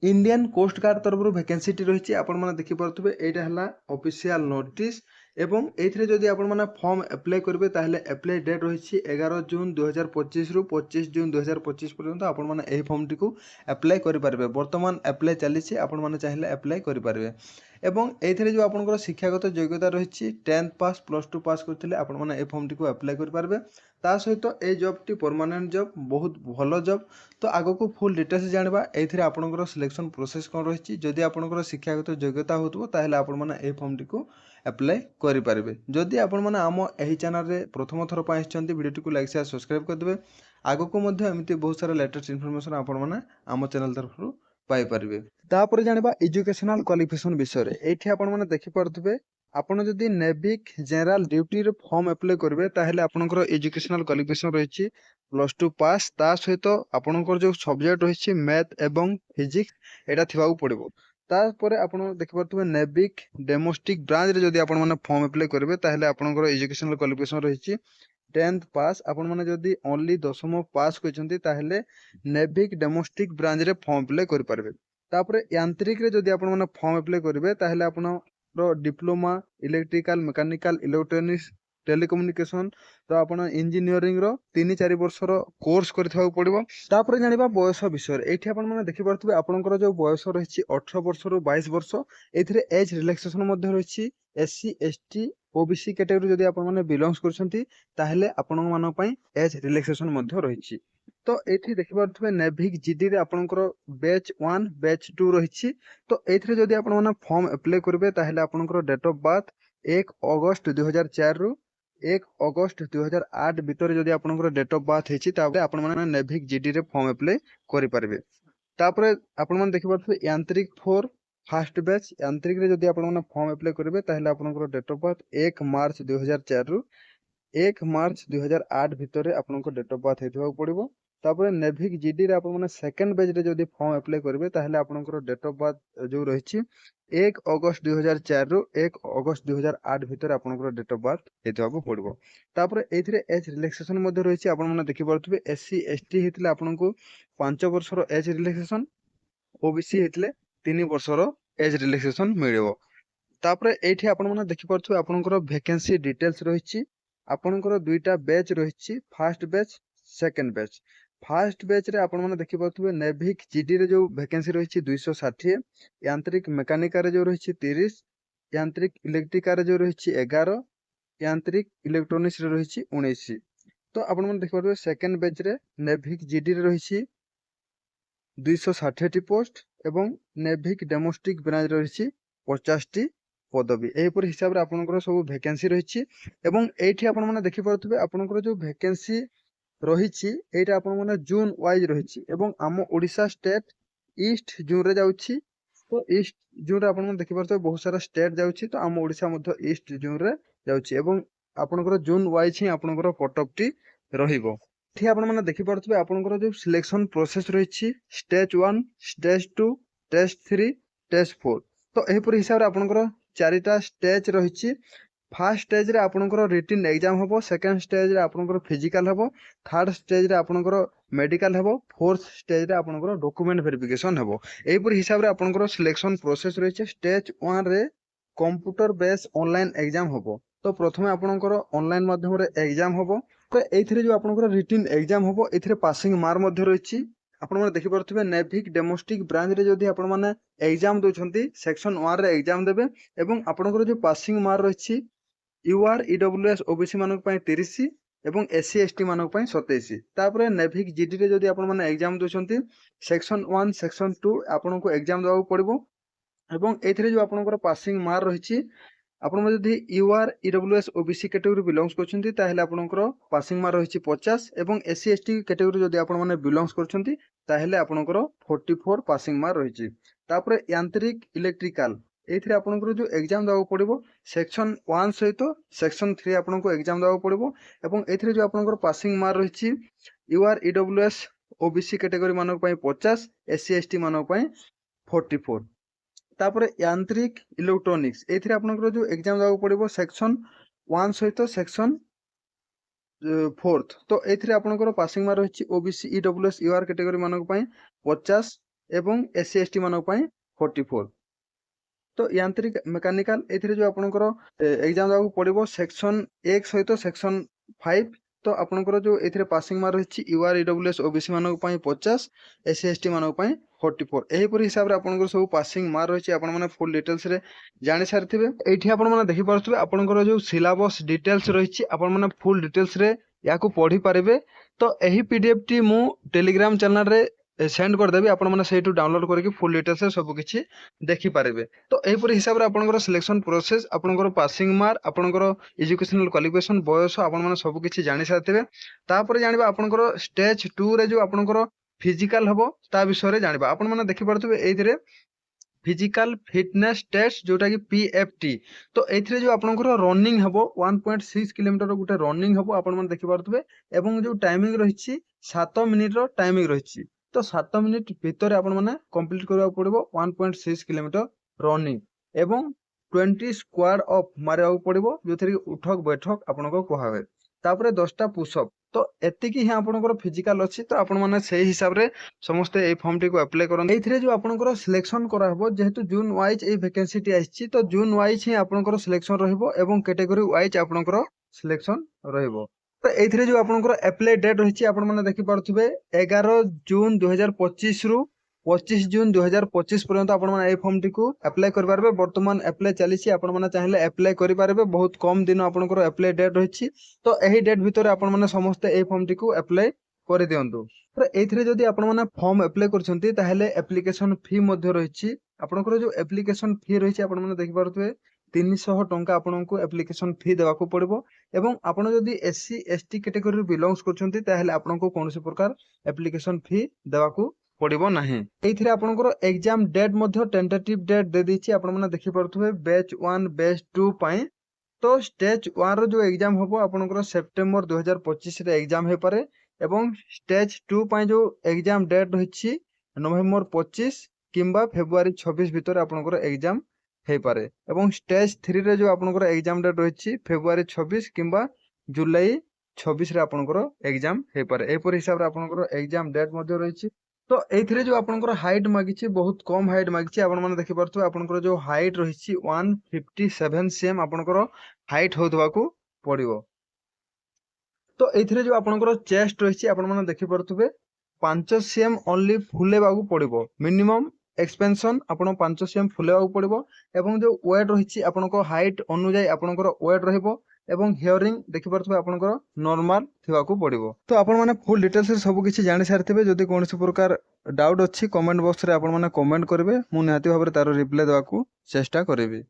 Indian coast guard तरफ vacancy रही आपने देखिपे यहाँ है ऑफिशियल नोटिस एवं एथिरे जदि आपण माने फॉर्म अप्लाई करेंगे ताहले अप्लाई डेट रही 11 जून 2025 रु 25 जून 2025 पर्यंत आपण माने एही फॉर्म टी को अप्लाई करि पारबे। वर्तमान अप्लाई चली आपण माने चाहिले अप्लाई करि पारबे एवं एथिरे जो आपनकर शिक्षागत योग्यता रही 10th पास +2 पास करथिले आपण माने ए फॉर्म टी को अप्लाई करि पारबे। ता सहित ए जॉब टी परमानेंट जॉब बहुत भलो जॉब। तो आगो को फुल डिटेल्स जानबा एथिरे आपनकर सिलेक्शन प्रोसेस कोन रही जदि आपनकर शिक्षागत योग्यता होतबो ताहले आपण माने ए फॉर्म टी को अप्लाई करि पारबे। जदि आपण माने आम एही चैनल रे प्रथम थर पय आछंती वीडियो को लाइक शेयर सब्सक्राइब कर देबे। आगो को मध्ये एमिति बहुत सारा लेटेस्ट इन्फॉर्मेशन आपण माने आम चैनल तरफ पाई पारबे। तापर जानबा एजुकेशनल क्वालिफिकेशन विषय रे एठी आपण माने देखि परथबे आपण जदि नेविक जनरल ड्यूटी रे फॉर्म अप्लाई करबे ताहले आपनकर एजुकेशनल क्वालिफिकेशन रहिछि +2 पास। ता सहित आपनकर जो सब्जेक्ट रहिछि मैथ एवं फिजिक्स एटा थिबाउ पड़िबो। तापर आपण देखि परथबे नेविक डोमेस्टिक ब्रांच रे जदि आपण माने फॉर्म अप्लाई करबे ताहले आपनकर एजुकेशनल क्वालिफिकेशन रहिछि 10th पास। आपण माने जदि ओनली 10th पास कइछंती ताहले नेविक डोमेस्टिक ब्रांच रे फॉर्म अप्लाई करि पारबे। तापर यांत्रिक रे जदि आपण माने फॉर्म अप्लाई करबे ताहले आपण रो diploma electrical mechanical electronics telecommunication तो आपण इंजीनियरिंग रो 3-4 वर्ष रो कोर्स करथाउ पड़िबो। तापर जानिबा बयस विषय एठी आपण माने देखि परथबे आपनकर जो बयस रहिछि 18 वर्ष रो 22 वर्ष एथिरे एज रिलैक्सेशन मध्ये रहिछि एससी एसटी ओबीसी कैटेगरी जदि आपण माने बिलोंग्स करछंती ताहले आपण मानो पई एज रिलैक्सेशन मध्ये रहिछि। तो एठी देखि परथबे नेविक जीडी रे आपनकर बैच 1 बैच 2 रहिछि। तो एथिरे जदि आपण माने फॉर्म अप्लाई करबे ताहले आपनकर डेट ऑफ बर्थ 1 अगस्त 2004 रु 1 अगस्त 2008 भितर जदि आपनकर डेट ऑफ बर्थ हेछि ताबे आपण माने नेविक जीडी रे फॉर्म अप्लाई करि पारबे। तापरे आपण माने देखि परथबे यांत्रिक 4 फर्स्ट बैच यांत्रिक रे जदि आपण माने फॉर्म अप्लाई करबे ताहले आपनकर डेट ऑफ बर्थ 1 मार्च 2004 रु 1 मार्च 2008 भितर आपनकर डेट ऑफ बर्थ हेथिबा पड़िबो। तापरे नेविक जीडी रे आपण माने सेकंड बैच रे जदि फॉर्म अप्लाई करबे ताहले आपनकर डेट ऑफ बर्थ जो रहिछि 1 अगस्त 2004 रु 1 अगस्त 2008 भितर आपनकर डेट ऑफ बर्थ हेथिबा पड़िबो। तापरे एथिरे एज रिलैक्सेशन मध्ये रहिछि आपण माने देखि परथबे एससी एसटी हेतिले आपनको 5 वर्ष रो एज रिलैक्सेशन ओबीसी हेतिले 3 वर्ष रो एज रिलैक्सेशन मिलिबो। तापरे एठी आपण माने देखि परथबे आपनकर वैकेंसी डिटेल्स रहिछि आपनकर दुईटा बैच रहिछि first batch second batch. First batch रे आपण माने देखि परथबे नेविक जीडी रे जो वैकेंसी रहिछि 260 यांत्रिक मेकानिका रे जो रहिछि 30 यांत्रिक इलेक्ट्रिका रे जो रहिछि 11 यांत्रिक इलेक्ट्रॉनिक्स रे रहिछि 19। तो आपण माने देखि परथबे सेकंड बैच रे नेविक जीडी रे रहिछि 260 टी पोस्ट एवं नेविक डोमेस्टिक ब्रांच रहिछि 50 टी पदवी। एहीपर हिसाब रे आपनकर सब वैकेंसी रहिछि एवं एठी आपण माने देखि परथबे आपनकर जो वैकेंसी रहिछि एटा आपण माने जून वाइज रहिछि एवं आम ओडिशा स्टेट ईस्ट जून रे जाउछि। तो ईस्ट जून रे आपण माने देखि परथबे बहुत सारा स्टेट जाउछि तो आम ओडिशा मध्ये ईस्ट जून रे जाउछि एवं आपनकर जून वाइज ही आपनकर कट ऑफ टी रहिबो। एठी आपण माने देखि परथबे आपनकर जो सिलेक्शन प्रोसेस रहिछि स्टेज 1 स्टेज 2 स्टेज 3 स्टेज 4। तो एहीपर हिसाब रे आपनकर चारिटा स्टेज रहिछि। फर्स्ट स्टेज रे आपनकर रिटन एग्जाम हबो सेकंड स्टेज रे आपनकर फिजिकल हबो थर्ड स्टेज रे आपनकर मेडिकल हबो फोर्थ स्टेज रे आपनकर डॉक्यूमेंट वेरिफिकेशन हबो। एहीपर हिसाब रे आपनकर सिलेक्शन प्रोसेस रहिछि स्टेज 1 रे कंप्यूटर बेस ऑनलाइन एग्जाम हबो। तो प्रथमे आपनकर ऑनलाइन माध्यम रे एग्जाम हबो। तो एथिरे जो आपनकर रिटन एग्जाम हबो एथिरे पासिंग मार्क मध्ये रहिछि आपण माने देखि परथबे नेविक डोमेस्टिक ब्रांच रे जदि आपण माने एग्जाम दोछंती सेक्शन 1 रे एग्जाम देबे एवं आपनकर जो पासिंग मार्क रहिछि यूआर ईडब्ल्यूएस ओबीसी मानक पय 30 एवं एससी एसटी मानक पय 27। तापरे नेविक जीडी रे जदि आपण माने एग्जाम दोछंती सेक्शन 1 सेक्शन 2 आपण को एग्जाम देबा पड़िबो एवं एथिरे जो आपनकर पासिंग मार्क रहिछि आपण जदि UR EWS OBC category belongs करछंती ताहेले आपनकर पासिंग मार्क रहिछि 50 एवं एससी एसटी कैटेगरी जदि आपण माने बिलोंग्स करछंती ताहेले आपनकर 44 पासिंग मार्क रहिछि। तापरे यांत्रिक इलेक्ट्रिकल एथिरे आपनकर जो एग्जाम देबा पड़िबो सेक्शन 1 सहित सेक्शन 3 आपनको एग्जाम देबा पड़िबो एवं एथिरे जो आपनकर पासिंग मार्क रहिछि यूआर ईडब्ल्यूएस ओबीसी कैटेगरी मानक पय 50 एससी एसटी मानक पय 44। तापरे यांत्रिक इलेक्ट्रॉनिक्स एथिरे आपनकर जो एग्जाम देबा पड़िबो सेक्शन 1 सहित सेक्शन 4th। तो एथिरे आपनकर पासिंग मार्क रहिछि ओबीसी ईडब्ल्यूएस यूआर कैटेगरी मानक पय 50 ଏବଂ SC ST ମାନଙ୍କ ପାଇଁ 44। तो यांत्रिक मेकानिकल एथिरे जो आपनकर एग्जाम देବାକୁ पड़िबो सेक्शन 1 सहित सेक्शन 5। तो आपनकर जो एथिरे पासिंग मार्क रहिछि UR EWS OBC मानक पई 50 SC ST मानक पई 44 एही परि हिसाब रे आपनकर सब पासिंग मार्क रहिछि आपन माने फुल डिटेल्स रे जानि सारथिबे। एठी आपन माने देखि पारथुबे आपनकर जो सिलेबस डिटेल्स रहिछि आपन माने फुल डिटेल्स रे याकू पढी पारिबे। तो एही PDF टी मु टेलीग्राम चैनल रे सेंड कर देबी आपण माने सेटू डाउनलोड करके फुल डिटेल्स से सब किछि देखि पारिबे। तो एही परि हिसाब रे आपनकर सिलेक्शन प्रोसेस आपनकर पासिंग मार्क आपनकर एजुकेशनल क्वालिफिकेशन बयस आपण माने सब किछि जानि सारथिबे। तापर जानिबा आपनकर स्टेज 2 रे जो आपनकर फिजिकल हबो ता विषय रे जानिबा। आपण माने देखि पारथुबे एथिरे फिजिकल फिटनेस टेस्ट जोटा कि PFT। तो एथिरे जो आपनकर रनिंग हबो 1.6 किलोमीटर गुटे रनिंग हबो आपण माने देखि पारथुबे एवं जो टाइमिंग रहिछि 7 मिनिट रो टाइमिंग रहिछि। तो 7 मिनिट भितर आपण माने कंप्लीट करबा पड़िबो 1.6 किलोमीटर रनिंग एवं 20 स्क्वाड अप मारिबा पड़िबो जोथि उठक बैठक आपनको कोहा होय। तापरे 10टा पुशअप। तो एतिकी ही आपनकर फिजिकल अछि। तो आपण माने सेही हिसाब रे समस्त ए फॉर्म टी को अप्लाई करन। एथिरे जो आपनकर सिलेक्शन करा हबो जेहेतु जून वाइज ए वैकेंसी टी आछि तो जून वाइज ही आपनकर सिलेक्शन रहइबो एवं कैटेगरी वाइज आपनकर सिलेक्शन रहइबो। तो एथिरे जो आपनकर अप्लाई डेट रहिछि आपण माने देखि पारथुबे 11 जून 2025 रु 25 जून 2025 पर्यंत आपण माने ए फॉर्म टी को अप्लाई कर पारबे। वर्तमान अप्लाई चलिछि आपण माने चाहिले अप्लाई करि पारबे। बहुत कम दिन आपनकर अप्लाई डेट रहिछि। तो एही डेट भितर आपण माने समस्त ए फॉर्म टी को अप्लाई कर दियंतु। तो एथिरे जदि आपण माने फॉर्म अप्लाई करछंती ताहेले एप्लीकेशन फी मध्ये रहिछि। आपनकर जो एप्लीकेशन फी रहिछि आपण माने देखि पारथुबे 300 टंका आपनको एप्लीकेशन फी देबाकू पड़िबो। एवं आपण जदि SC ST कैटेगरी बिलोंग्स करछंती ताहेले आपनको कोनोसी प्रकार एप्लीकेशन फी देबाकू पड़िबो नाही। एथिरे आपनकर एग्जाम डेट मध्ये टेंटेटिव डेट दे दिछि आपण माने देखि पारथुबे बैच 1 बैच 2 पई। तो स्टेज 1 रो जो एग्जाम होबो आपनकर सेप्टेम्बर 2025 रे एग्जाम हे पारे एवं स्टेज 2 पई जो एग्जाम डेट रहिछि नवंबर 25 किंबा फेब्रुआरी 26 भीतर आपनकर एग्जाम हे पारे एवं स्टेज 3 रे जो आपनकर एग्जाम डेट रहिछि फेब्रुआरी 26 किंबा जुलाई 26 रे आपनकर एग्जाम हे पारे। ए पर हिसाब रे आपनकर एग्जाम डेट मध्ये रहिछि। तो एथिरे जो आपनकर हाइट मागिछि बहुत कम हाइट मागिछि। आपण माने देखि परथु आपनकर जो हाइट रहिछि 157 cm आपनकर हाइट होदबाकू पड़िबो। तो एथिरे जो आपनकर चेस्ट रहिछि आपण माने देखि परथुबे 5 cm ओनली फुलेबाकू पड़िबो। मिनिमम एक्सपेंशन आपण 5 cm फुलेबाकू पड़िबो एवं जो वेट रहिछि आपनको हाइट अनुଯାୟୀ आपनकर वेट रहइबो एवं हियरिंग देखि परथुबे आपनकर नॉर्मल थिबाकू पड़िबो। तो आपण माने फुल डिटेल्स रे सब किछि जानि सारथिबे। जदि कोनोसी प्रकार डाउट अछि कमेंट बॉक्स रे आपण माने कमेंट करबे। मु निहाती भाबरे तारो रिप्लाई देबाकू चेष्टा करबी।